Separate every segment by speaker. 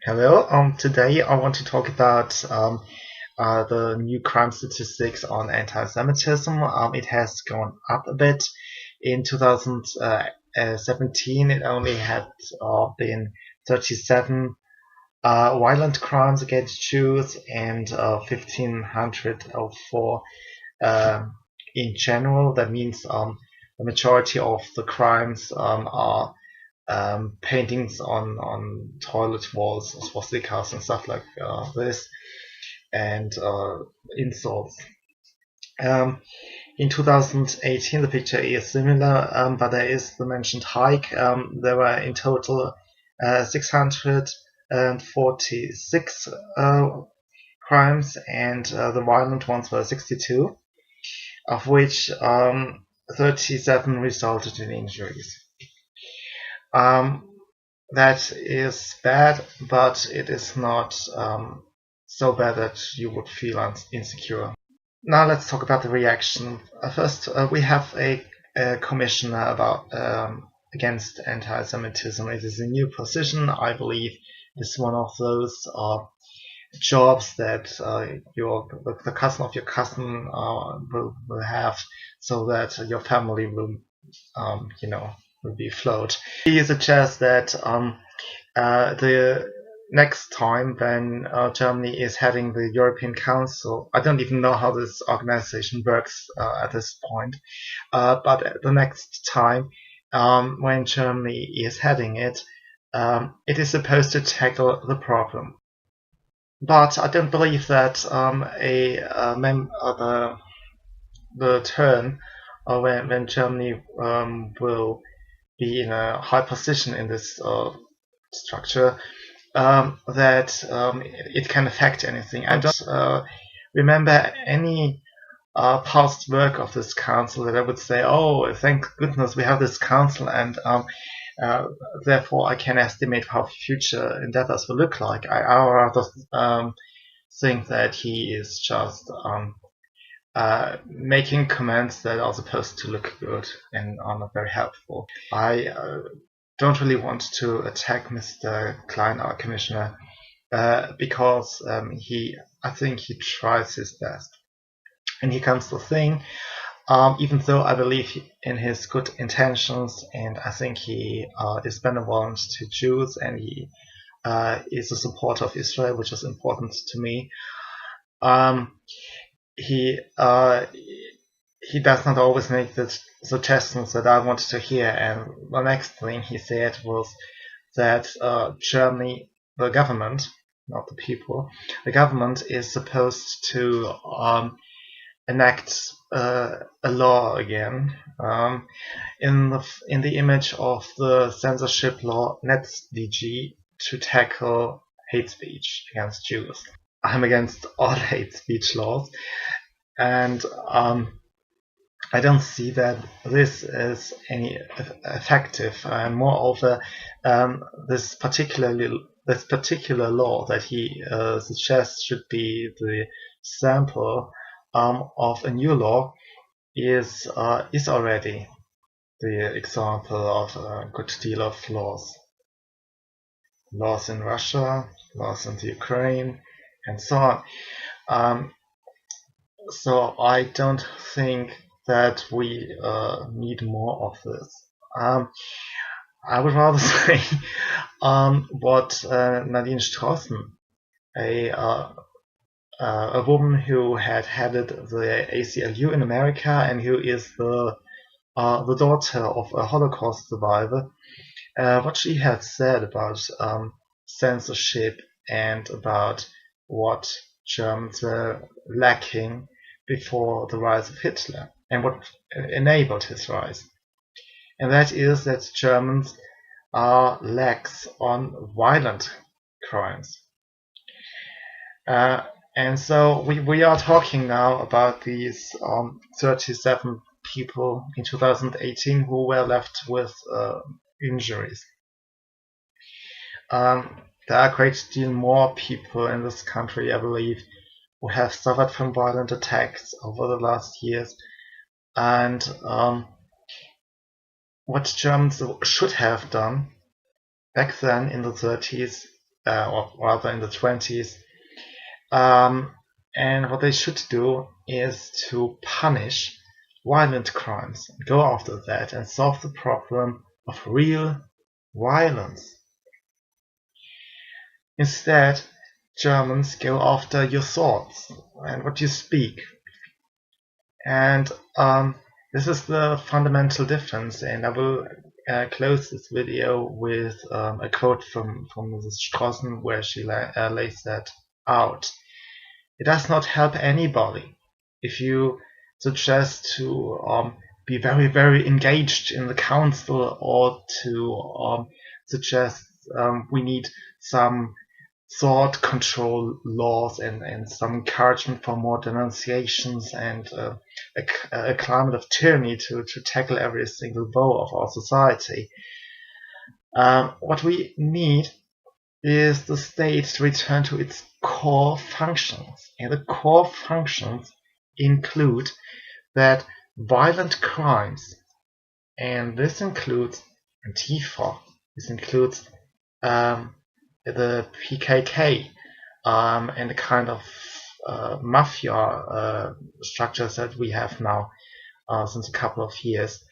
Speaker 1: Hello. Today I want to talk about the new crime statistics on anti-Semitism. It has gone up a bit. In 2017, it only had been 37 violent crimes against Jews and 1,504 in general. That means the majority of the crimes are paintings on toilet walls, swastikas and stuff like this, and insults. Um, in 2018, the picture is similar, but there is the mentioned hike. There were in total 646 crimes, and the violent ones were 62, of which 37 resulted in injuries. That is bad, but it is not so bad that you would feel insecure. Now let's talk about the reaction. First, we have a commissioner about against anti-Semitism. It is a new position. I believe it's one of those jobs that the cousin of your cousin will have, so that your family will will be afloat. He suggests that the next time when Germany is heading the European Council, I don't even know how this organization works at this point, but the next time when Germany is heading it, it is supposed to tackle the problem. But I don't believe that the turn when Germany will be in a high position in this structure, that it can affect anything. I don't remember any past work of this council that I would say, oh, thank goodness we have this council, and therefore I can estimate how future endeavors will look like. I rather think that he is just making comments that are supposed to look good and are not very helpful. I don't really want to attack Mr. Klein, our commissioner, because I think he tries his best. And here comes the thing. Even though I believe in his good intentions, and I think he is benevolent to Jews, and he is a supporter of Israel, which is important to me. He does not always make the suggestions that I wanted to hear. And the next thing he said was that Germany, the government, not the people, the government is supposed to enact a law again in the image of the censorship law NetzDG to tackle hate speech against Jews. I'm against all hate speech laws, and I don't see that this is any effective. Moreover, this particular law that he suggests should be the sample of a new law is already the example of a good deal of laws. Laws in Russia, laws in the Ukraine, and so on. So I don't think that we need more of this. I would rather say what Nadine Strossen, a woman who had headed the ACLU in America and who is the daughter of a Holocaust survivor, what she had said about censorship and about what Germans were lacking before the rise of Hitler and what enabled his rise. And that is that Germans are lax on violent crimes. And so we are talking now about these 37 people in 2018 who were left with injuries. There are a great deal more people in this country, I believe, who have suffered from violent attacks over the last years. And what Germans should have done back then in the 30s or rather in the 20s. And what they should do is to punish violent crimes, go after that and solve the problem of real violence. Instead, Germans go after your thoughts and what you speak. And this is the fundamental difference, and I will close this video with a quote from Mrs. Strossen, where she lays that out. It does not help anybody if you suggest to be very, very engaged in the council, or to suggest we need some thought control laws and some encouragement for more denunciations and a climate of tyranny to tackle every single woe of our society. What we need is the state to return to its core functions, and the core functions include that violent crimes, and this includes Antifa, this includes the PKK and the kind of mafia structures that we have now since a couple of years,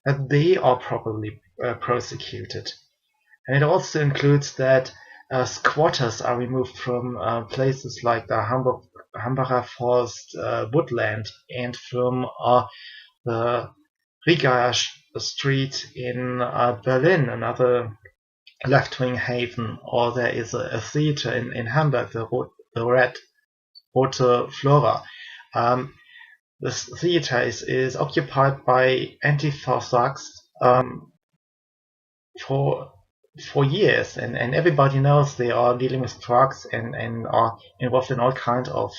Speaker 1: that they are properly prosecuted. And it also includes that squatters are removed from places like the Hambacher Forest woodland and from the Riga Street in Berlin, another left-wing haven, or there is a theater in Hamburg, the Rote Flora. This theater is occupied by Antifa thugs for years, and everybody knows they are dealing with drugs and are involved in all kinds of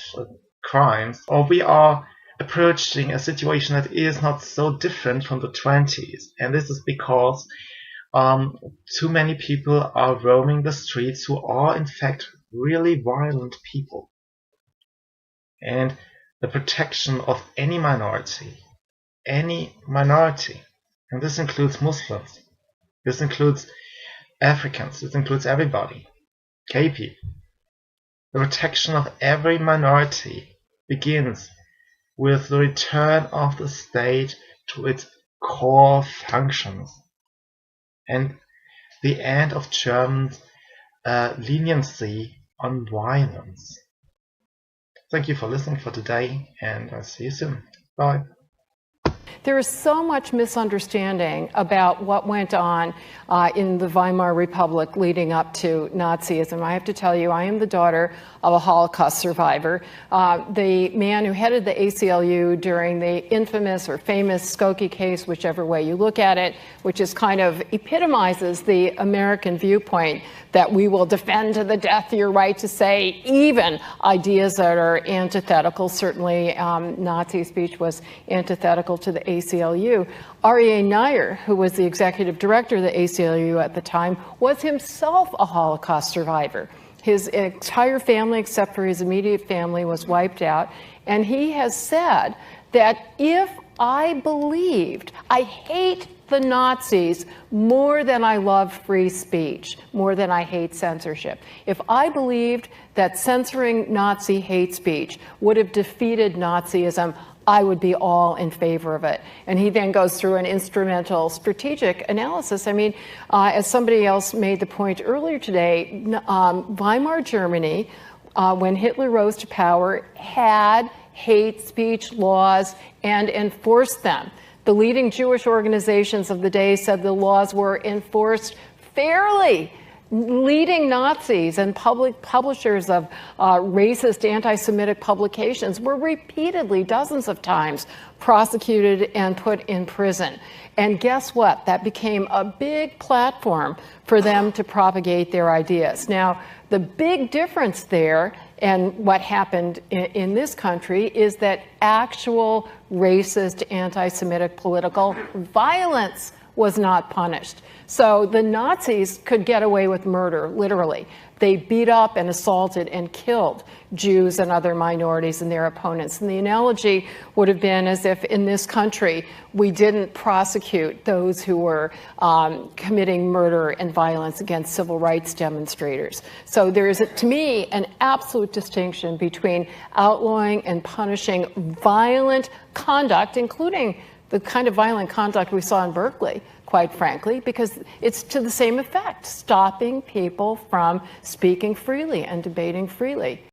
Speaker 1: crimes. Or we are approaching a situation that is not so different from the 20s, and this is because too many people are roaming the streets who are in fact really violent people. And the protection of any minority, and this includes Muslims, this includes Africans, this includes everybody, gay people. The protection of every minority begins with the return of the state to its core functions, and the end of German leniency on violence. Thank you for listening for today, and I'll see you soon. Bye.
Speaker 2: There is so much misunderstanding about what went on in the Weimar Republic leading up to Nazism. I have to tell you, I am the daughter of a Holocaust survivor. The man who headed the ACLU during the infamous or famous Skokie case, whichever way you look at it, which is kind of epitomizes the American viewpoint that we will defend to the death your right to say even ideas that are antithetical. Certainly Nazi speech was antithetical to the ACLU. Aryeh Neyer, who was the executive director of the ACLU at the time, was himself a Holocaust survivor. His entire family, except for his immediate family, was wiped out. And he has said that if I believed, I hate the Nazis more than I love free speech, more than I hate censorship. If I believed that censoring Nazi hate speech would have defeated Nazism, I would be all in favor of it. And he then goes through an instrumental strategic analysis. I mean, as somebody else made the point earlier today, Weimar Germany, when Hitler rose to power, had hate speech laws and enforced them. The leading Jewish organizations of the day said the laws were enforced fairly. Leading Nazis and public publishers of racist anti-Semitic publications were repeatedly, dozens of times, prosecuted and put in prison. And guess what? That became a big platform for them to propagate their ideas. Now, the big difference there and what happened in this country is that actual racist anti-Semitic political violence was not punished. So the Nazis could get away with murder, literally. They beat up and assaulted and killed Jews and other minorities and their opponents. And the analogy would have been as if in this country we didn't prosecute those who were committing murder and violence against civil rights demonstrators. So there is, to me, an absolute distinction between outlawing and punishing violent conduct, including the kind of violent conduct we saw in Berkeley, quite frankly, because it's to the same effect, stopping people from speaking freely and debating freely.